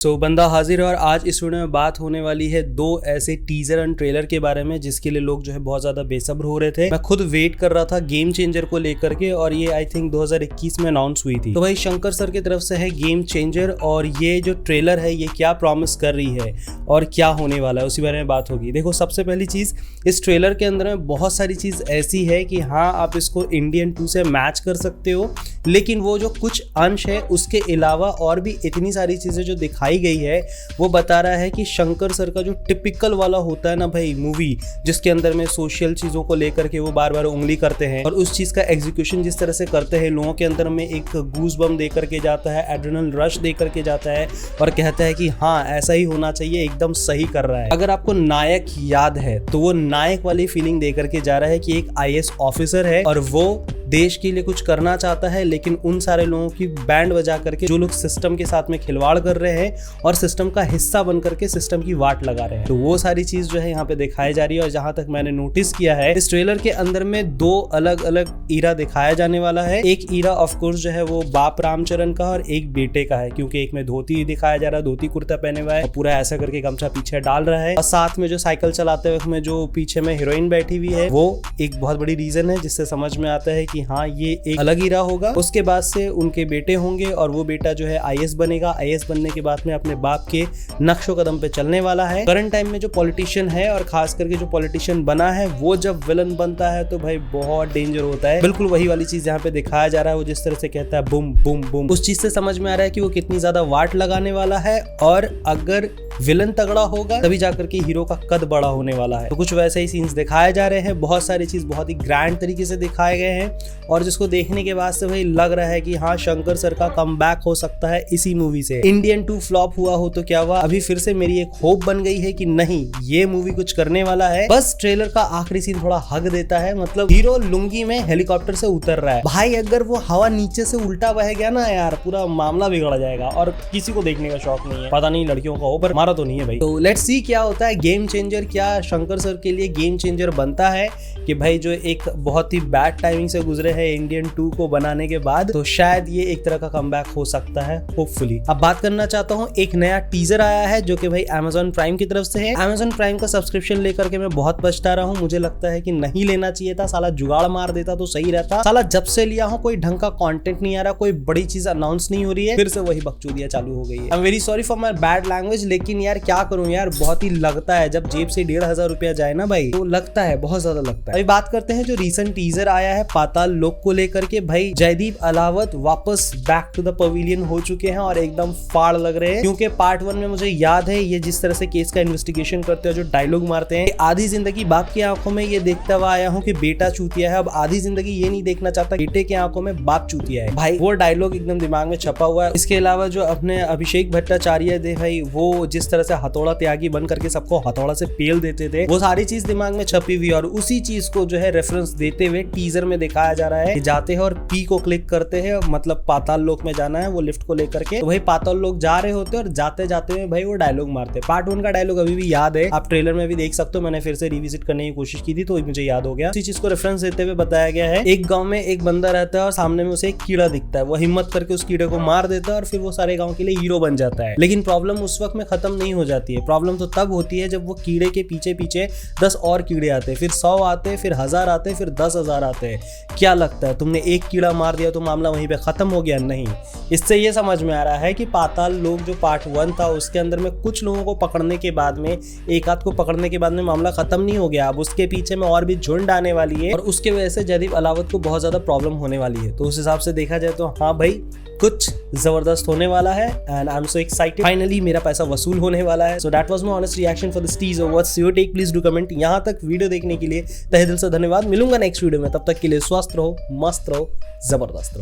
बंदा हाजिर है और आज इस वीडियो में बात होने वाली है दो ऐसे टीजर एंड ट्रेलर के बारे में जिसके लिए लोग जो है बहुत ज्यादा बेसब्र हो रहे थे। मैं खुद वेट कर रहा था गेम चेंजर को लेकर के, और ये आई थिंक 2021 में अनाउंस हुई थी। तो भाई शंकर सर की तरफ से है गेम चेंजर, और ये जो ट्रेलर है ये क्या प्रॉमिस कर रही है और क्या होने वाला है उसी बारे में बात होगी। देखो, सबसे पहली चीज, इस ट्रेलर के अंदर में बहुत सारी चीज ऐसी है कि हाँ, आप इसको इंडियन 2 से मैच कर सकते हो, लेकिन वो जो कुछ अंश है उसके अलावा और भी इतनी सारी चीजें जो दिखाई गई है वो बता रहा है कि शंकर सर का जो टिपिकल वाला होता है ना भाई मूवी, जिसके अंदर में सोशल चीजों को लेकर के वो बार बार उंगली करते हैं और उस चीज का एग्जीक्यूशन जिस तरह से करते हैं, लोगों के अंदर में एक गूज बम दे करके जाता है, एड्रेनल रश दे करके जाता है और कहता है कि हाँ ऐसा ही होना चाहिए, एकदम सही कर रहा है। अगर आपको नायक याद है तो वो नायक वाली फीलिंग दे करके जा रहा है कि एक IAS ऑफिसर है और वो देश के लिए कुछ करना चाहता है, लेकिन उन सारे लोगों की बैंड बजा करके जो लोग सिस्टम के साथ में खिलवाड़ कर रहे हैं और सिस्टम का हिस्सा बन करके सिस्टम की वाट लगा रहे हैं, तो वो सारी चीज जो है यहाँ पे दिखाई जा रही है। और जहां तक मैंने नोटिस किया है, इस ट्रेलर के अंदर में दो अलग अलग ईरा दिखाया जाने वाला है। एक ईरा ऑफ कोर्स जो है वो बाप रामचरण का और एक बेटे का है, क्योंकि एक में धोती दिखाया जा रहा है, धोती कुर्ता पहने हुआ है और पूरा ऐसा करके गमछा पीछे डाल रहा है, और साथ में जो साइकिल चलाते वक्त में जो पीछे में हीरोइन बैठी हुई है वो एक बहुत बड़ी रीजन है जिससे समझ में आता है कि हाँ ये एक अलग ईरा होगा। उसके बाद से उनके बेटे होंगे और वो बेटा जो है IAS बनेगा। IAS बनने के बाद में अपने बाप के नक्शो कदम पे चलने वाला है। करंट टाइम में जो पॉलिटिशियन है और खास करके जो पॉलिटिशियन बना है वो जब विलन बनता है तो भाई बहुत डेंजर होता है। बिल्कुल वही वाली चीज यहाँ पे दिखाया जा रहा है। वो जिस तरह से कहता है बूम बूम बूम, उस चीज से समझ में आ रहा है कि वो कितनी ज्यादा वाट लगाने वाला है, और अगर विलन तगड़ा होगा तभी जाकर के हीरो का कद बड़ा होने वाला है। तो कुछ वैसे ही सीन्स दिखाए जा रहे हैं। बहुत सारी चीज बहुत ही ग्रैंड तरीके से दिखाए गए हैं और जिसको देखने के बाद से भाई लग रहा है कि हाँ शंकर सर का कमबैक हो सकता है इसी मूवी से। इंडियन 2 फ्लॉप हुआ हो तो क्या हुआ, अभी फिर से मेरी एक होप बन गई है कि नहीं, ये मूवी कुछ करने वाला है। बस ट्रेलर का आखिरी सीन थोड़ा हक देता है, मतलब हीरो लुंगी में हेलीकॉप्टर से उतर रहा है। भाई अगर वो हवा नीचे से उल्टा बह गया ना यार, पूरा मामला बिगड़ जाएगा और किसी को देखने का शौक नहीं है। पता नहीं लड़कियों का हो, पर हमारा तो नहीं है भाई। तो लेट्स सी क्या होता है। गेम चेंजर क्या शंकर सर के लिए गेम चेंजर बनता है कि भाई जो एक बहुत ही बैड टाइमिंग से गुजरे हैं इंडियन 2 को बनाने के बाद, तो शायद ये एक तरह का कमबैक हो सकता है होपफुली। अब बात करना चाहता हूँ, एक नया टीजर आया है जो कि भाई Amazon प्राइम की तरफ से है। Amazon प्राइम का सब्सक्रिप्शन लेकर के मैं बहुत पछता रहा हूँ। मुझे लगता है कि नहीं लेना चाहिए था, साला जुगाड़ मार देता तो सही रहता। साला जब से लिया हूँ कोई ढंग का कंटेंट नहीं आ रहा, कोई बड़ी चीज अनाउंस नहीं हो रही है, फिर से वही बकचोदियां चालू हो गई है। I am very sorry for my bad language, लेकिन यार क्या करूं यार, बहुत ही लगता है जब जेब से 1500 रुपया जाए ना भाई, तो लगता है, बहुत ज्यादा लगता है। अभी बात करते हैं जो रीसेंट टीजर आया है पाताल लोक को लेकर के। भाई जयदीप अलावत वापस बैक टू द पवेलियन हो चुके हैं और एकदम फाड़ लग रहे हैं, क्योंकि पार्ट 1 में मुझे याद है ये जिस तरह से केस का इन्वेस्टिगेशन करते हैं, जो डायलॉग मारते हैं, आधी जिंदगी बाप की आंखों में ये देखता हुआ आया हूँ कि बेटा चूतिया है, अब आधी जिंदगी ये नहीं देखना चाहता बेटे की आंखों में बाप चूतिया है। भाई वो डायलॉग एकदम दिमाग में छपा हुआ है। इसके अलावा जो अपने अभिषेक भट्टाचार्य थे भाई, वो जिस तरह से हथौड़ा त्यागी बन करके सबको हथौड़ा से पेल देते थे, वो सारी चीज दिमाग में छपी हुई, और उसी चीज को जो है रेफरेंस देते हुए टीजर में दिखाया जा रहा है कि जाते हैं और पी को क्लिक करते हैं, मतलब पाताल लोक में जाना है वो लिफ्ट को लेकर के, तो भाई पाताल लोक जा रहे होते हैं और जाते जाते में भाई वो डायलॉग मारते। पार्ट 1 का डायलॉग अभी भी याद है, आप ट्रेलर में भी देख सकते हो। मैंने फिर से रिविजिट करने की कोशिश की थी तो मुझे याद हो गया। इसी चीज को रेफरेंस देते हुए बताया गया है, एक गांव में एक बंदा रहता है और सामने में उसे एक कीड़ा दिखता है, वो हिम्मत करके उस कीड़े को मार देता है और फिर वो सारे गाँव के लिए हीरो बन जाता है। लेकिन प्रॉब्लम उस वक्त में खत्म नहीं हो जाती है। प्रॉब्लम तो तब होती है जब वो कीड़े के पीछे पीछे 10 और कीड़े आते हैं, फिर 100 आते हैं, फिर 1000 आते हैं, फिर 10,000 आते हैं। क्या लगता है तुमने एक कीड़ा मार दिया तो मामला वहीं पे खत्म हो गया? नहीं। इससे ये समझ में आ रहा है कि पाताल लोक जो पार्ट 1 था उसके अंदर में कुछ लोगों को पकड़ने के बाद में, एक आध को पकड़ने के बाद में मामला खत्म नहीं हो गया। अब उसके पीछे में और भी झुंड आने वाली है और उसके वजह से जयदीप अलावत को बहुत ज्यादा प्रॉब्लम होने वाली है। तो उस हिसाब से देखा जाए तो हाँ भाई कुछ जबरदस्त होने वाला है and I am so excited. Finally मेरा पैसा वसूल होने वाला है। So that was my honest reaction for this teaser. What's your take? Please do comment. यहाँ तक वीडियो देखने के लिए तहे दिल से धन्यवाद। मिलूंगा नेक्स्ट वीडियो में, तब तक के लिए स्वस्थ रहो, मस्त रहो, जबरदस्त रहो।